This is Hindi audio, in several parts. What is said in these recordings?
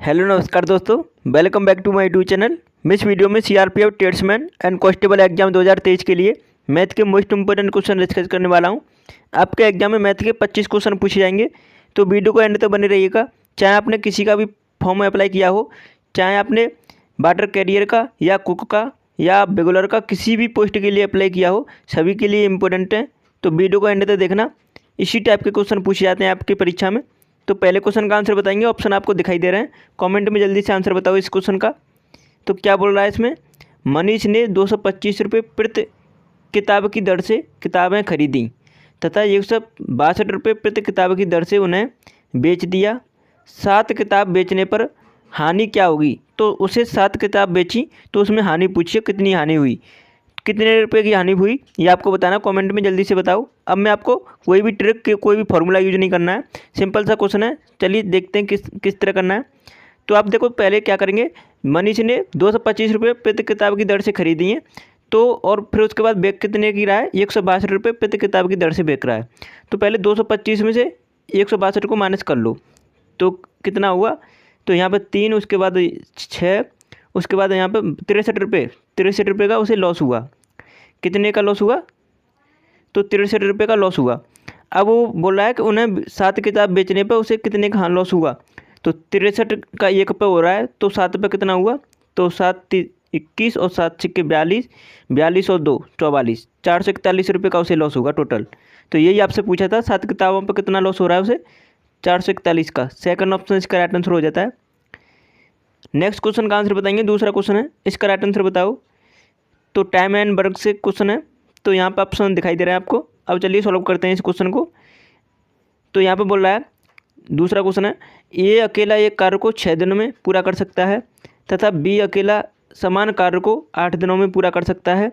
हेलो नमस्कार दोस्तों, welcome back to my YouTube channel. मैं इस वीडियो में CRPF tradesman and constable exam 2023 के लिए मैथ के मोस्ट इंपोर्टेंट क्वेश्चन डिस्कस करने वाला हूं। आपके एग्जाम में मैथ के 25 क्वेश्चन पूछे जाएंगे, तो वीडियो को एंड तक बने रहिएगा। चाहे आपने किसी का भी फॉर्म अप्लाई किया हो, चाहे आपने वाटर कैरियर का या कुक का या रेगुलर का किसी भी पोस्ट के लिए अप्लाई किया हो, सभी के लिए इंपॉर्टेंट है। तो वीडियो को एंड तक देखना। इसी टाइप के क्वेश्चन पूछे जाते हैं आपकी परीक्षा में। तो पहले क्वेश्चन का आंसर बताएंगे, ऑप्शन आपको दिखाई दे रहे हैं। कमेंट में जल्दी से आंसर बताओ इस क्वेश्चन का। तो क्या बोल रहा है इसमें, मनीष ने 225 रुपये प्रति किताब की दर से किताबें खरीदी तथा 162 रुपये प्रति किताब की दर से उन्हें बेच दिया। 7 किताब बेचने पर हानि क्या होगी? तो उसे 7 किताब बेची तो उसमें हानि पूछिए, कितनी हानि हुई, कितने रुपए की हानि हुई, ये आपको बताना। कमेंट में जल्दी से बताओ। अब मैं आपको कोई भी ट्रिक कोई भी फॉर्मूला यूज नहीं करना है, सिंपल सा क्वेश्चन है। चलिए देखते हैं किस तरह करना है। तो आप देखो, पहले क्या करेंगे, मनीष ने 225 रुपये प्रति किताब की दर से खरीदी है, तो और फिर उसके बाद बेच कितने की रहा है, 162 रुपये प्रति किताब की दर से बेच रहा है। तो पहले 225 में से 162 को माइनस कर लो, तो कितना हुआ, तो यहाँ पर 3, उसके बाद 6, उसके बाद यहाँ पर 63 रुपये का उसे लॉस हुआ। कितने का लॉस हुआ? तो 63 रुपये का लॉस हुआ। अब वो बोल रहा है कि उन्हें 7 किताब बेचने पर उसे कितने का लॉस हुआ। तो 63 का 1 पे हो रहा है, तो 7 पे कितना हुआ, तो 7 21 और 7 सिक्के 42, 42 और 2 44, 441 रुपये का उसे लॉस होगा टोटल। तो यही आपसे पूछा था, 7 किताबों पर कितना लॉस हो रहा है उसे, 441 का। सेकंड ऑप्शन इसका राइट आंसर हो जाता है। नेक्स्ट क्वेश्चन का आंसर बताएंगे, दूसरा क्वेश्चन है, इसका राइट आंसर बताओ। तो टाइम एंड वर्क से क्वेश्चन है, तो यहाँ पे ऑप्शन दिखाई दे रहा है आपको। अब चलिए सॉल्व करते हैं इस क्वेश्चन को। तो यहाँ पे बोल रहा है, दूसरा क्वेश्चन है, ए अकेला एक कार्य को 6 दिनों में पूरा कर सकता है तथा बी अकेला समान कार्य को 8 दिनों में पूरा कर सकता है।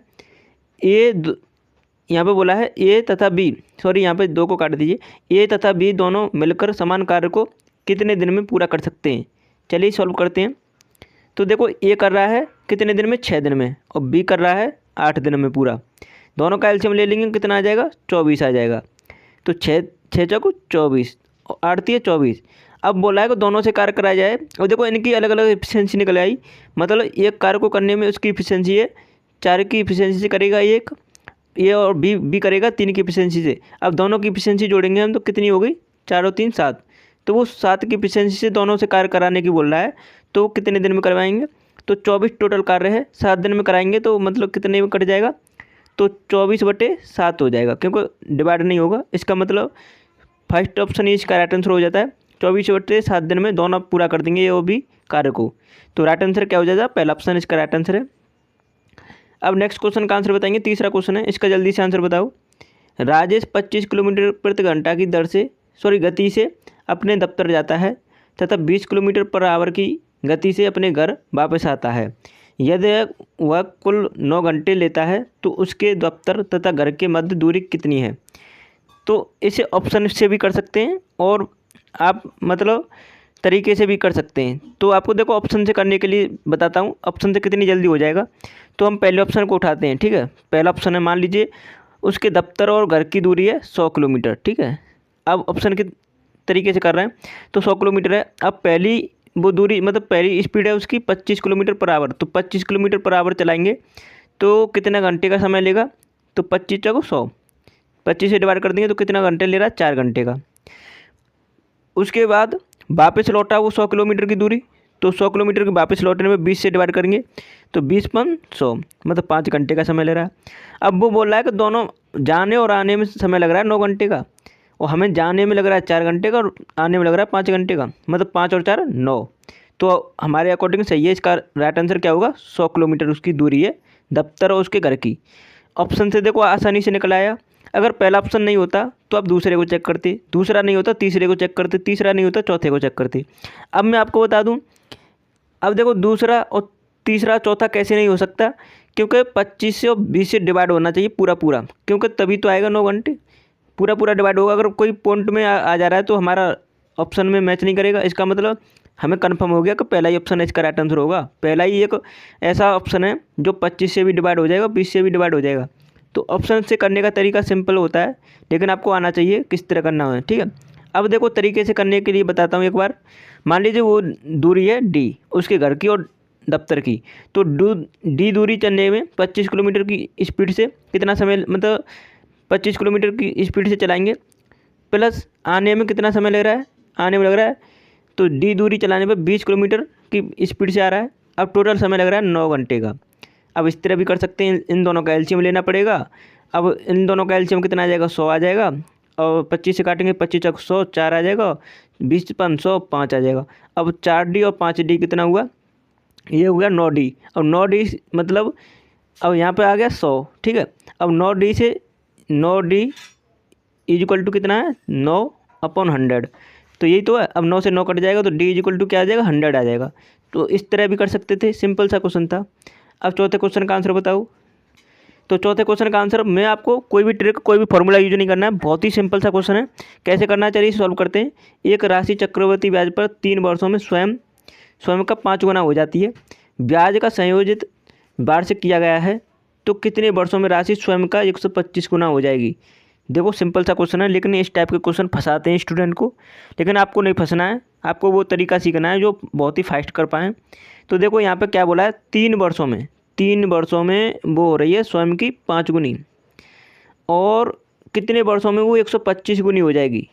यहाँ पे बोला है ए तथा बी, सॉरी यहाँ पे 2 को काट दीजिए, ए तथा बी दोनों मिलकर समान कार्य को कितने दिन में पूरा कर सकते हैं। चलिए सॉल्व करते हैं। तो देखो, ए कर रहा है कितने दिन में, 6 दिन में, और बी कर रहा है 8 दिन में पूरा। दोनों का एलसीएम ले लेंगे, कितना आ जाएगा, 24 आ जाएगा। तो 6 चौको 24 और 8 3 24। अब बोला है कि दोनों से कार्य कराया जाए, और देखो इनकी अलग अलग एफिशिएंसी निकल आई। मतलब एक कार्य को करने में उसकी एफिशिएंसी है 4 की एफिशिएंसी से करेगा एक, ए और बी करेगा 3 की एफिशिएंसी से। अब दोनों की एफिशिएंसी जोड़ेंगे हम, तो कितनी हो गई, 4 और 3 7। तो वो 7 की एफिशिएंसी से दोनों से कार्य कराने की बोल रहा है, तो कितने दिन में करवाएंगे। तो 24 टोटल कार्य है, 7 दिन में कराएंगे, तो मतलब कितने में कट जाएगा, तो 24/7 हो जाएगा, क्योंकि डिवाइड नहीं होगा। इसका मतलब फर्स्ट ऑप्शन ही इसका राइट आंसर हो जाता है। 24/7 दिन में दोनों पूरा कर देंगे ये वो भी कार्य को। तो राइट आंसर क्या हो जाएगा, पहला ऑप्शन इसका राइट आंसर है। अब नेक्स्ट क्वेश्चन का आंसर बताएंगे, तीसरा क्वेश्चन है, इसका जल्दी से आंसर बताओ। राजेश 25 किलोमीटर प्रति घंटा की दर से गति से अपने दफ्तर जाता है तथा 20 किलोमीटर पर आवर की गति से अपने घर वापस आता है। यदि वह कुल 9 घंटे लेता है तो उसके दफ्तर तथा घर के मध्य दूरी कितनी है। तो इसे ऑप्शन से भी कर सकते हैं और आप मतलब तरीके से भी कर सकते हैं। तो आपको देखो, ऑप्शन से करने के लिए बताता हूँ, ऑप्शन से कितनी जल्दी हो जाएगा। तो हम पहले ऑप्शन को उठाते हैं, ठीक है। पहला ऑप्शन है, मान लीजिए उसके दफ्तर और घर की दूरी है 100 किलोमीटर, ठीक है। अब ऑप्शन के तरीके से कर रहे हैं, तो 100 किलोमीटर है। अब पहली वो दूरी मतलब पहली स्पीड है उसकी 25 किलोमीटर पर आवर, तो 25 किलोमीटर पर आवर चलाएंगे तो कितना घंटे का समय लेगा, तो 25 चौको 100, 25 से डिवाइड कर देंगे तो कितना घंटे ले रहा है, 4 घंटे का। उसके बाद वापस लौटा वो 100 किलोमीटर की दूरी, तो 100 किलोमीटर के वापस लौटने में 20 से डिवाइड करेंगे, तो 20/100 मतलब 5 घंटे का समय ले रहा है। अब वो बोल रहा है कि दोनों जाने और आने में समय लग रहा है 9 घंटे का, और हमें जाने में लग रहा है 4 घंटे का और आने में लग रहा है 5 घंटे का, मतलब 5 और 4 9। तो हमारे अकॉर्डिंग सही है, इसका राइट आंसर क्या होगा, 100 किलोमीटर उसकी दूरी है दफ्तर और उसके घर की। ऑप्शन से देखो आसानी से निकल आया। अगर पहला ऑप्शन नहीं होता तो आप दूसरे को चेक करते, दूसरा नहीं होता तीसरे को चेक करते, तीसरा नहीं होता चौथे को चेक करते। अब मैं आपको बता दूं, अब देखो दूसरा और तीसरा चौथा कैसे नहीं हो सकता, क्योंकि 25 से और 20 से डिवाइड होना चाहिए पूरा पूरा, क्योंकि तभी तो आएगा 9 घंटे, पूरा पूरा डिवाइड होगा। अगर कोई पॉइंट में आ जा रहा है तो हमारा ऑप्शन में मैच नहीं करेगा। इसका मतलब हमें कंफर्म हो गया कि पहला ही ऑप्शन इसका राइट आंसर होगा। पहला ही एक ऐसा ऑप्शन है जो 25 से भी डिवाइड हो जाएगा, 20 से भी डिवाइड हो जाएगा। तो ऑप्शन से करने का तरीका सिंपल होता है, लेकिन आपको आना चाहिए किस तरह करना है, ठीक है। अब देखो तरीके से करने के लिए बताता हूँ एक बार। मान लीजिए वो दूरी है डी, उसके घर की और दफ्तर की। तो डी दूरी चलने में 25 किलोमीटर की स्पीड से कितना समय, मतलब 25 किलोमीटर की स्पीड से चलाएंगे, प्लस आने में कितना समय लग रहा है, आने में लग रहा है, तो डी दूरी चलाने पर 20 किलोमीटर की स्पीड से आ रहा है। अब टोटल समय लग रहा है 9 घंटे का। अब इस तरह भी कर सकते हैं, इन दोनों का एलसीएम लेना पड़ेगा। अब इन दोनों का एलसीएम कितना आ जाएगा, 100 आ जाएगा, और 25 से काटेंगे, 25 चौक 100, 4 आ जाएगा, 20 500, 5 आ जाएगा। अब 4D और 5D कितना हुआ, ये हो गया 9D। अब 9D मतलब अब यहाँ पे आ गया 100, ठीक है। अब 9D से 9D इज इक्वल टू कितना है, 9/100, तो यही तो है। अब 9 से 9 कट जाएगा तो D इज इक्वल टू क्या आ जाएगा, 100 आ जाएगा। तो इस तरह भी कर सकते थे, सिंपल सा क्वेश्चन था। अब चौथे क्वेश्चन का आंसर बताओ। तो चौथे क्वेश्चन का आंसर, मैं आपको कोई भी ट्रिक, कोई भी फॉर्मूला यूज नहीं करना है, बहुत ही सिंपल सा क्वेश्चन है। कैसे करना है, चलिए सॉल्व करते हैं। एक राशि चक्रवृद्धि ब्याज पर 3 वर्षों में स्वयं का 5 गुना हो जाती है। ब्याज का संयोजित वार्षिक किया गया है, तो कितने वर्षों में राशि स्वयं का 125 गुना हो जाएगी। देखो सिंपल सा क्वेश्चन है, लेकिन इस टाइप के क्वेश्चन फंसाते हैं स्टूडेंट को। लेकिन आपको नहीं फंसना है, आपको वो तरीका सीखना है जो बहुत ही फास्ट कर पाएँ। तो देखो यहाँ पे क्या बोला है, 3 वर्षों में वो हो रही है स्वयं की 5 गुनी, और कितने वर्षों में वो 125 गुनी हो जाएगी।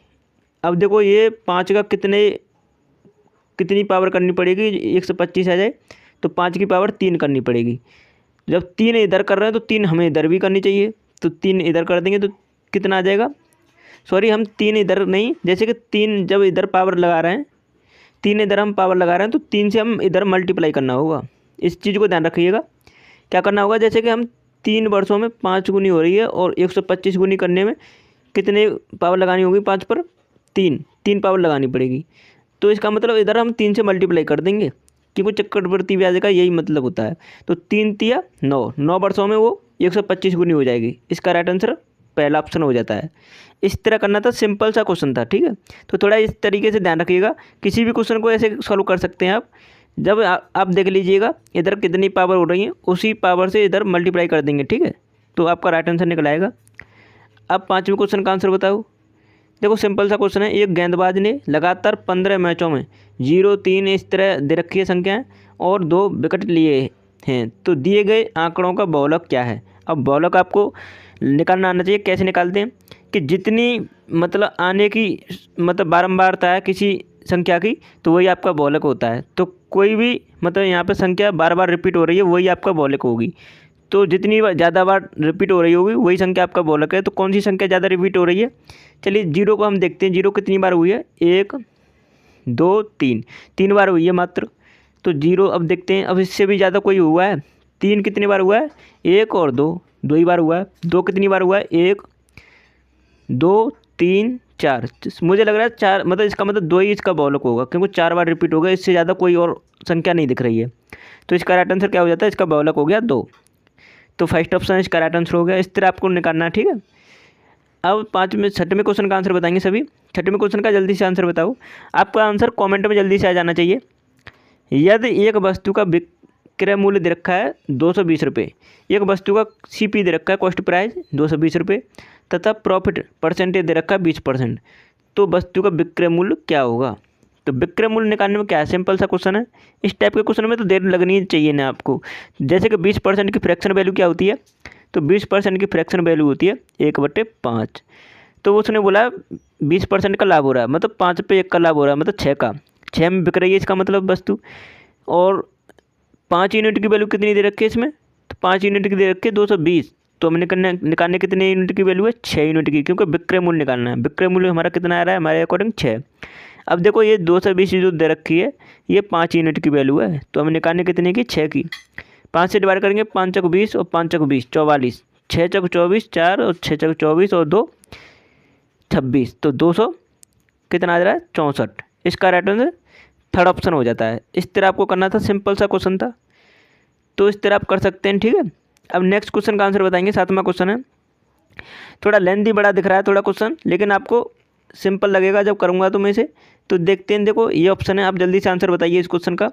अब देखो ये 5 का कितनी पावर करनी पड़ेगी, 125 आ जाए तो 5 की पावर 3 करनी पड़ेगी। जब 3 इधर कर रहे हैं तो 3 हमें इधर भी करनी चाहिए, तो 3 इधर कर देंगे तो कितना आ जाएगा, सॉरी हम 3 इधर नहीं, जैसे कि 3 जब इधर पावर लगा रहे हैं, 3 इधर हम पावर लगा रहे हैं, तो 3 से हम इधर मल्टीप्लाई करना होगा। इस चीज़ को ध्यान रखिएगा। क्या करना होगा, जैसे कि हम 3 वर्षों में 5 गुनी हो रही है, और 125 गुनी करने में कितने पावर लगानी होगी, 5 पर 3 पावर लगानी पड़ेगी। तो इसका मतलब इधर हम 3 से मल्टीप्लाई कर देंगे, क्योंकि चक्रवृद्धि ब्याज का यही मतलब होता है। तो 3 तिया 9 वर्षों में वो 125 गुनी हो जाएगी। इसका राइट आंसर पहला ऑप्शन हो जाता है। इस तरह करना था, सिंपल सा क्वेश्चन था, ठीक है। तो थोड़ा इस तरीके से ध्यान रखिएगा, किसी भी क्वेश्चन को ऐसे सॉल्व कर सकते हैं आप। जब आप देख लीजिएगा इधर कितनी पावर हो रही है, उसी पावर से इधर मल्टीप्लाई कर देंगे, ठीक है, तो आपका राइट आंसर निकल आएगा। अब 5वें क्वेश्चन का आंसर बताओ। देखो सिंपल सा क्वेश्चन है, एक गेंदबाज ने लगातार 15 मैचों में 0-3 इस तरह दे रखी है संख्याएं, और 2 विकेट लिए हैं, तो दिए गए आंकड़ों का बहुलक क्या है। अब बहुलक आपको निकालना आना चाहिए। कैसे निकालते हैं कि जितनी मतलब आने की मतलब बारंबारता है किसी संख्या की, तो वही आपका बहुलक होता है। तो कोई भी मतलब यहाँ पे संख्या बार बार रिपीट हो रही है, वही आपका बहुलक होगी। तो जितनी ज़्यादा बार रिपीट हो रही होगी वही संख्या आपका बहुलक है। तो कौन सी संख्या ज़्यादा रिपीट हो रही है, चलिए 0 को हम देखते हैं। 0 कितनी बार हुई है, 1 2 3 बार हुई है मात्र। तो 0 अब देखते हैं, अब इससे भी ज़्यादा कोई हुआ है। 3 कितनी बार हुआ है, 1 और 2 ही बार हुआ है। 2 कितनी बार हुआ है, 1 2 3 4, मुझे लग रहा है 4, मतलब इसका मतलब 2 ही इसका बहुलक होगा, क्योंकि 4 बार रिपीट हो गया, इससे ज़्यादा कोई और संख्या नहीं दिख रही है। तो इसका राइट आंसर क्या हो जाता है, इसका बहुलक हो गया 2। तो फर्स्ट ऑप्शन इसका राइट आंसर हो गया। इस तरह आपको निकालना है, ठीक है। अब 6वें क्वेश्चन का आंसर बताएंगे सभी। 6वें क्वेश्चन का जल्दी से आंसर बताओ। आपका आंसर कमेंट में जल्दी से आ जाना चाहिए। यदि एक वस्तु का विक्रय मूल्य दे रखा है 220 रुपये, एक वस्तु का CP दे रखा है, कॉस्ट प्राइस 220 रुपये, तथा प्रॉफिट परसेंटेज दे रखा है 20%, तो वस्तु का विक्रय मूल्य क्या होगा। तो विक्रय मूल्य निकालने में क्या है, सिंपल सा क्वेश्चन है। इस टाइप के क्वेश्चन में तो देर लगनी चाहिए ना आपको। जैसे कि 20% की फ्रैक्शन वैल्यू क्या होती है, तो 20% की फ्रैक्शन वैल्यू होती है 1/5। तो उसने बोला 20% का लाभ हो रहा है, मतलब 5 पे 1 का लाभ हो रहा है, मतलब 6 में बिक रही है इसका मतलब वस्तु। और 5 यूनिट की वैल्यू कितनी दे रखी है इसमें, तो 5 यूनिट की दे रखी है 220। तो हमने निकालने कितने यूनिट की वैल्यू है, 6 यूनिट की, क्योंकि विक्रय मूल्य निकालना है। विक्रय मूल्य हमारा कितना आ रहा है, हमारे अकॉर्डिंग 6। अब देखो ये 220 जो दे रखी है ये 5 यूनिट की वैल्यू है, तो हमें निकालने कितने की, 6 की। 5 से डिवाइड करेंगे, 5 चौक 20 और 5 चौक 20 44, 6 चौक 24 4 और 6 चौक 24 और 2 26, तो 200 कितना आ रहा है, 64। इसका राइट आंसर थर्ड ऑप्शन हो जाता है। इस तरह आपको करना था, सिंपल सा क्वेश्चन था, तो इस तरह आप कर सकते हैं, ठीक है। अब नेक्स्ट क्वेश्चन का आंसर बताएंगे। 7वां क्वेश्चन है, थोड़ा लेंथी बड़ा दिख रहा है थोड़ा क्वेश्चन, लेकिन आपको सिंपल लगेगा जब करूँगा तो मैं इसे। तो देखते हैं, देखो ये ऑप्शन है, आप जल्दी से आंसर बताइए इस क्वेश्चन का।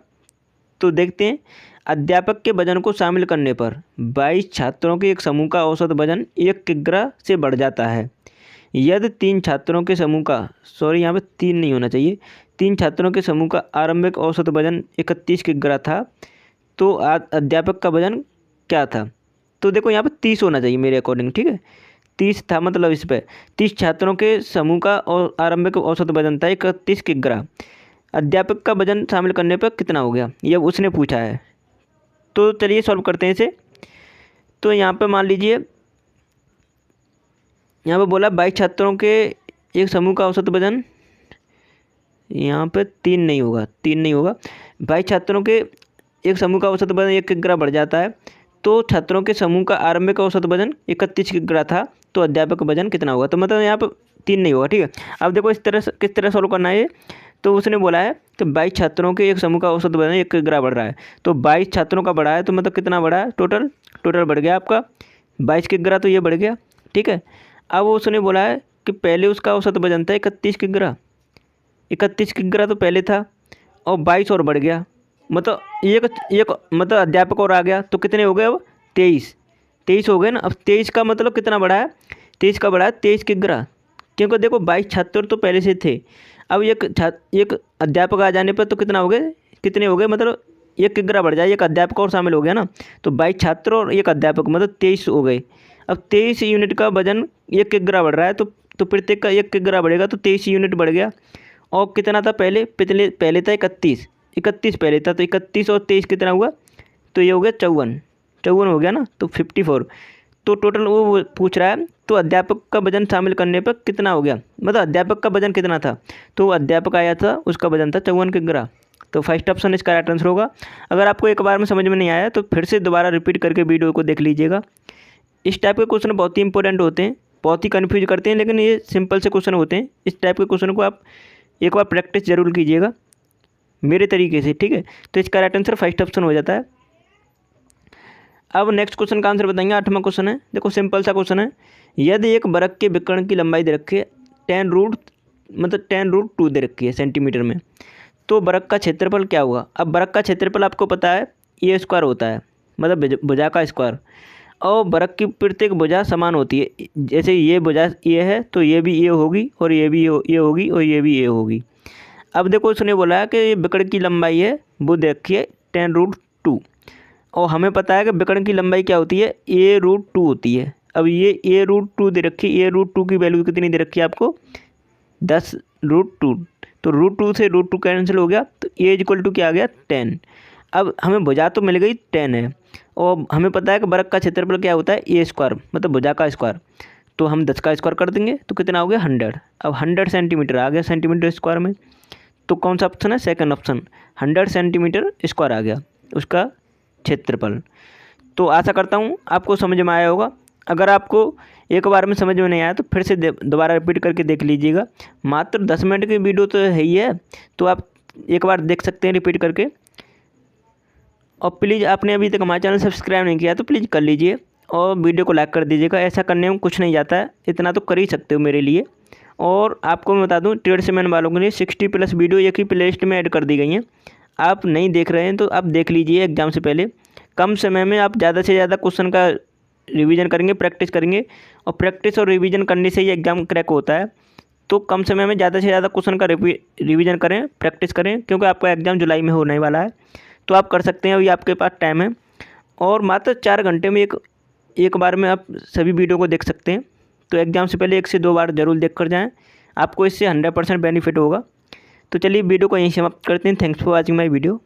तो देखते हैं, अध्यापक के वजन को शामिल करने पर 22 छात्रों के एक समूह का औसत वजन 1 किग्रा से बढ़ जाता है। यदि 3 छात्रों के समूह का, सॉरी यहाँ पे 3 नहीं होना चाहिए, 3 छात्रों के समूह का आरंभिक औसत वजन 31 किग्रा था, तो अध्यापक का वजन क्या था? तो देखो यहाँ पे 30 होना चाहिए मेरे अकॉर्डिंग, ठीक है। 30 था, मतलब इस पे 30 छात्रों के समूह का और आरंभिक औसत वजन था 31 किग्रा। अध्यापक का वजन शामिल करने पर कितना हो गया, ये उसने पूछा है। तो चलिए सॉल्व करते हैं इसे। तो यहाँ पे मान लीजिए, यहाँ पे बोला 22 छात्रों के एक समूह का औसत वजन, यहाँ पे 3 नहीं होगा, 3 नहीं होगा। 22 छात्रों के एक समूह का औसत वजन 1 किग्रा बढ़ जाता है, तो छात्रों के समूह का आरंभिक औसत वजन 31 किग्रा था, तो अध्यापक का वजन कितना होगा? तो मतलब यहाँ पर 3 नहीं होगा, ठीक है। अब देखो इस तरह से किस तरह सॉल्व करना है ये। तो उसने बोला है तो 22 छात्रों के एक समूह का औसत वजन 1 किग्रा बढ़ रहा है, तो 22 छात्रों का बढ़ा है, तो मतलब कितना बढ़ा है? टोटल बढ़ गया आपका 22 किग्रा, तो ये बढ़ गया, ठीक है। अब उसने बोला है कि पहले उसका औसत वजन था 31 किग्रा, 31 किग्रा तो पहले था, और 22 और बढ़ गया, मतलब एक एक मतलब अध्यापक और आ गया, तो कितने हो गए अब? 23 हो गए ना। अब 23 का मतलब कितना बढ़ा है? 23 का बढ़ा है 23 किग्रा, क्योंकि देखो 22 छात्र तो पहले से थे। अब एक अध्यापक आ जाने पर तो कितना हो गए, कितने हो गए, मतलब 1 किग्रा बढ़ जाए, एक अध्यापक और शामिल हो गया ना, तो 22 छात्र और एक अध्यापक मतलब 23 हो गए। अब 23 यूनिट का वजन 1 किग्रा बढ़ रहा है, तो प्रत्येक का 1 किग्रा बढ़ेगा, तो 23 यूनिट बढ़ गया। और कितना था पहले था 31 पहले था, तो 31 और 23 कितना हुआ? तो ये हो गया 54 हो गया ना, तो 54। तो टोटल वो पूछ रहा है, तो अध्यापक का वजन शामिल करने पर कितना हो गया, मतलब अध्यापक का वजन कितना था? तो अध्यापक आया था, उसका वजन था 54 किग्रा। तो फर्स्ट ऑप्शन इसका राइट आंसर होगा। अगर आपको एक बार में समझ में नहीं आया तो फिर से दोबारा रिपीट करके वीडियो को देख लीजिएगा। इस टाइप के क्वेश्चन बहुत ही इंपॉर्टेंट होते हैं, बहुत ही कन्फ्यूज करते हैं, लेकिन ये सिंपल से क्वेश्चन होते हैं। इस टाइप के क्वेश्चन को आप एक बार प्रैक्टिस जरूर कीजिएगा मेरे तरीके से, ठीक है। तो इसका राइट आंसर फर्स्ट ऑप्शन हो जाता है। अब नेक्स्ट क्वेश्चन का आंसर बताएंगे। 8वां क्वेश्चन है, देखो सिंपल सा क्वेश्चन है। यदि एक वृत्त के विकर्ण की लंबाई दे रखी है 10√2 दे रखी है सेंटीमीटर में, तो वृत्त का क्षेत्रफल क्या हुआ? अब वृत्त का क्षेत्रफल आपको पता है ए स्क्वायर होता है, मतलब भुजा का स्क्वायर, और वृत्त की प्रत्येक भुजा समान होती है। जैसे ये भुजा ये है, तो ये भी ये होगी, और ये भी ये होगी, और ये भी ये होगी। अब देखो उसने बोला है कि ये विकर्ण की लंबाई है, वो दे रखी है 10√2, और हमें पता है कि विकर्ण की लंबाई क्या होती है? a√2 होती है। अब ये a√2 दे रखी है, a√2 की वैल्यू कितनी दे रखी है आपको? 10√2, तो √2 से √2 कैंसिल हो गया, तो a इक्वल टू क्या आ गया? 10। अब हमें भुजा तो मिल गई 10 है, और हमें पता है कि वृत्त का क्षेत्रफल क्या होता है? ए स्क्वायर, मतलब भुजा का स्क्वायर, तो हम 10 का स्क्वायर कर देंगे, तो कितना हो गया? 100। अब 100 सेंटीमीटर आ गया सेंटीमीटर स्क्वायर में, तो कौन सा ऑप्शन है? सेकंड ऑप्शन, 100 सेंटीमीटर स्क्वायर आ गया उसका क्षेत्रफल। तो आशा करता हूँ आपको समझ में आया होगा। अगर आपको एक बार में समझ में नहीं आया तो फिर से दोबारा रिपीट करके देख लीजिएगा। मात्र 10 मिनट की वीडियो तो है ही है, तो आप एक बार देख सकते हैं रिपीट करके। और प्लीज़ आपने अभी तक हमारा चैनल सब्सक्राइब नहीं किया तो प्लीज़ कर लीजिए, और वीडियो को लाइक कर दीजिएगा। ऐसा करने में कुछ नहीं जाता है, इतना तो कर ही सकते हो मेरे लिए। और आपको मैं बता दूं, ट्रेड्समैन वालों के लिए 60+ वीडियो एक ही प्ले लिस्ट में ऐड कर दी गई हैं। आप नहीं देख रहे हैं तो आप देख लीजिए। एग्ज़ाम से पहले कम समय में आप ज़्यादा से ज़्यादा क्वेश्चन का रिवीजन करेंगे, प्रैक्टिस करेंगे, और प्रैक्टिस और रिवीजन करने से ही एग्ज़ाम क्रैक होता है। तो कम समय में ज़्यादा से ज़्यादा क्वेश्चन का रिवीजन करें, प्रैक्टिस करें, क्योंकि आपका एग्ज़ाम जुलाई में होने वाला है। तो आप कर सकते हैं, अभी आपके पास टाइम है, और मात्र 4 घंटे में एक बार में आप सभी वीडियो को देख सकते हैं। तो एग्ज़ाम से पहले 1 से 2 बार ज़रूर देख कर जाएँ, आपको इससे 100% बेनिफिट होगा। तो चलिए वीडियो को यहीं समाप्त करते हैं। Thanks for watching my video.